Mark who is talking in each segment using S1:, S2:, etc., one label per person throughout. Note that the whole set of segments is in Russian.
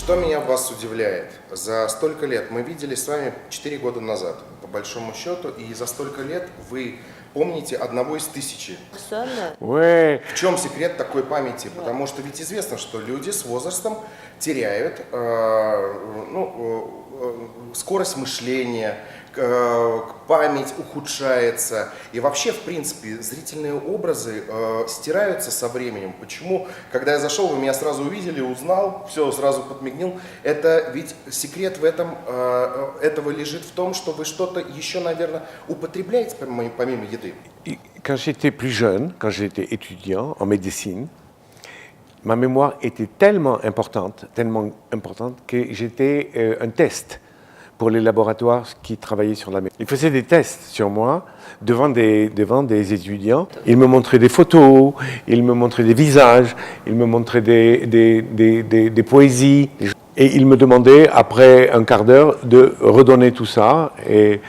S1: Что меня в вас удивляет? За столько лет, мы виделись с вами 4 года назад, по большому счету, и за столько лет вы помните одного из тысячи.
S2: Ouais.
S1: В чем секрет такой памяти? Потому что ведь известно, что люди с возрастом теряют скорость мышления, память ухудшается. И вообще, в принципе, зрительные образы стираются со временем. Почему? Когда я зашел, вы меня сразу увидели, узнал, все, сразу подмигнул. Это ведь секрет в этом, этого лежит в том, что вы что-то еще, наверное, употребляете помимо еды.
S2: Quand j'étais plus jeune, quand j'étais étudiant en médecine, ma mémoire était tellement importante que j'étais un test pour les laboratoires qui travaillaient sur la médecine. Ils faisaient des tests sur moi devant des étudiants. Ils me montraient des photos, ils me montraient des visages, ils me montraient des poésies. Et ils me demandaient, après un quart d'heure, de redonner tout ça. Et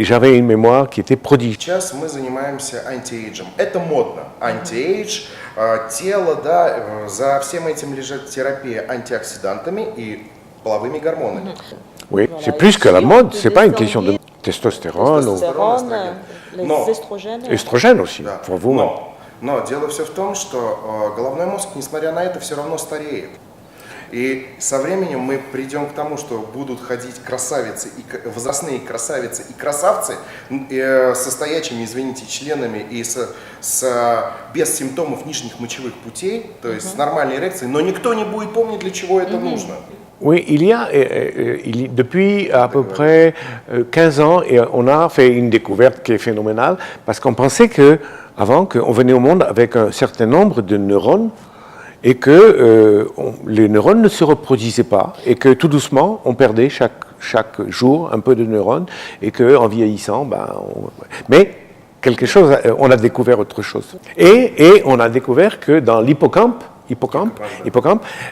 S2: j'avais une mémoire qui était prodige.
S1: Сейчас мы занимаемся антиэйджем. Это модно. Антиэйдж, тело, да, за всем этим лежит терапия антиоксидантами и половыми гормонами.
S2: Oui, c'est plus que la mode, c'est pas une question de testostérone ou эстрогène aussi,
S1: Да.
S2: pour vous.
S1: Но дело все в том, что головной мозг, несмотря на это, все равно стареет. И со временем мы придем к тому, что будут ходить красавицы, и возрастные красавицы и красавцы со стоячими, извините, членами и без симптомов нижних мочевых путей, то есть с нормальной эрекцией, но никто не будет помнить, для чего это нужно.
S2: Oui, depuis à peu près 15 ans, et on a fait une découverte qui est phénoménale, parce qu'on pensait qu'avant, qu'on venait au monde avec un certain nombre de neurones, et que les neurones ne se reproduisaient pas, et que tout doucement, on perdait chaque jour un peu de neurones, et qu'en vieillissant, mais quelque chose, on a découvert autre chose. Et on a découvert que dans l'hippocampe,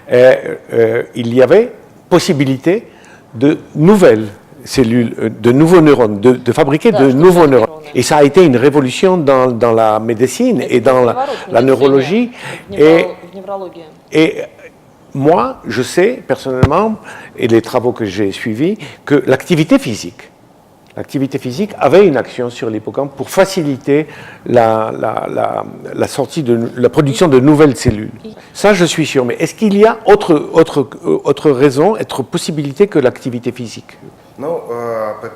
S2: il y avait possibilité de nouvelles cellules, de nouveaux neurones, de fabriquer de nouveaux neurones. Et ça a été une révolution dans la médecine et dans la neurologie. Et moi, je sais personnellement, et les travaux que j'ai suivis, que l'activité physique avait une action sur l'hippocampe pour faciliter la production de nouvelles cellules. Ça, je suis sûr. Mais est-ce qu'il y a autre raison, autre possibilité que l'activité physique?
S1: Ну,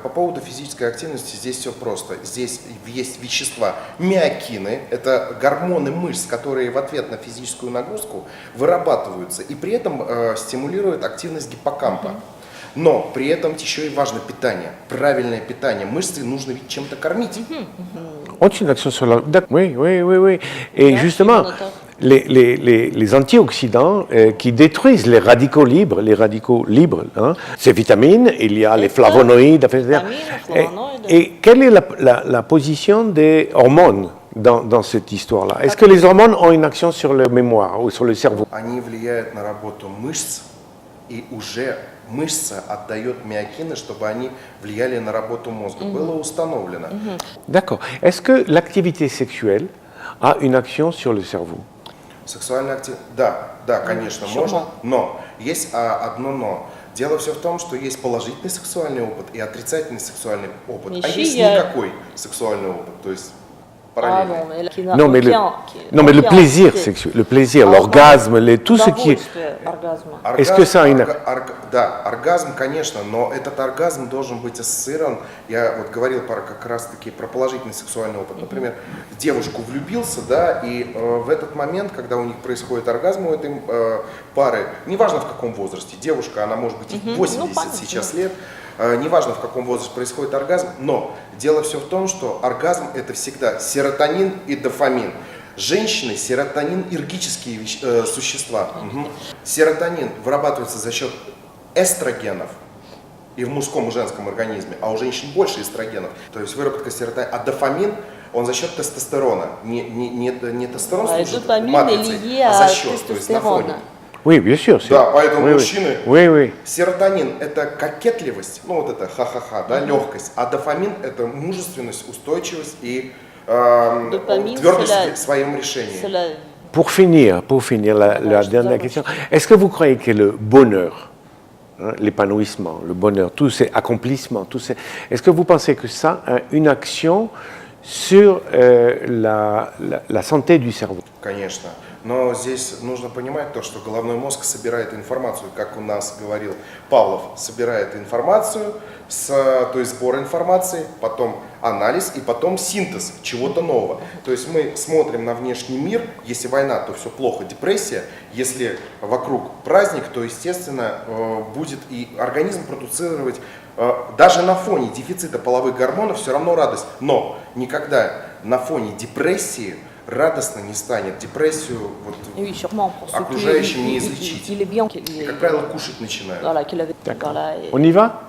S1: по поводу физической активности здесь все просто. Здесь есть вещества миокины, это гормоны мышц, которые в ответ на физическую нагрузку вырабатываются и при этом стимулируют активность гиппокампа. Но при этом еще и важно питание, правильное питание. Мышцы нужно ведь чем-то кормить.
S2: Ont une action sur la... Oui. Et justement, les antioxydants qui détruisent les radicaux libres, hein, ces vitamines, il y a les flavonoïdes, etc. Et quelle est la position des hormones dans cette histoire-là? Est-ce que les hormones ont une action sur la mémoire ou sur le cerveau?
S1: Они влияют на работу мышц, и уже мышца отдает миокины, чтобы они влияли на работу мозга. Было установлено.
S2: D'accord. Est-ce que l'activité sexuelle a une action sur le cerveau?
S1: Сексуальная активность? Да, конечно, можно. Но есть одно но. Дело все в том, что есть положительный сексуальный опыт и отрицательный сексуальный опыт. А есть никакой сексуальный опыт. То есть
S2: Non, mais le plaisir sexuel, le plaisir, l'orgasme, tout ce qui... Est-ce que ça a une...
S1: Да, оргазм, конечно, но этот оргазм должен быть ассоциирован. Я вот говорил как раз-таки про положительный сексуальный опыт. Например, в девушку влюбился, да, и в этот момент, когда у них происходит оргазм у этой пары, неважно в каком возрасте, девушка, она может быть 80 сейчас лет, неважно в каком возрасте происходит оргазм, но дело все в том, что оргазм это всегда серотонин и дофамин. Женщины серотонин эргические существа. Серотонин вырабатывается за счет эстрогенов и в мужском и женском организме, а у женщин больше эстрогенов. То есть выработка серотонина, а дофамин он за счет тестостерона. Не тестостерон служит матрицей, а за счет, то есть на фоне.
S2: Oui, bien sûr.
S1: Да, поэтому мужчины,
S2: oui.
S1: Серотонин это кокетливость, ну вот это ха-ха-ха, да, легкость, а дофамин это мужественность, устойчивость и твердость в своем решении.
S2: pour finir la dernière question, est-ce que vous croyez que le bonheur, hein, l'épanouissement, le bonheur, tous ces accomplissements, est-ce que vous pensez que ça a une action sur la santé du cerveau?
S1: Конечно. Но здесь нужно понимать то, что головной мозг собирает информацию, как у нас говорил Павлов, собирает информацию, то есть сбор информации, потом анализ и потом синтез чего-то нового. То есть мы смотрим на внешний мир, если война, то все плохо, депрессия, если вокруг праздник, то, естественно, будет и организм продуцировать даже на фоне дефицита половых гормонов все равно радость, но никогда на фоне депрессии радостно не станет. Депрессию вот,
S3: Oui, sûrement. Pour
S1: окружающим не излечить.
S3: il est bien
S1: И, как правило, кушать начинают.
S3: voilà, qu'il avait
S2: D'accord.
S3: voilà,
S2: On y va?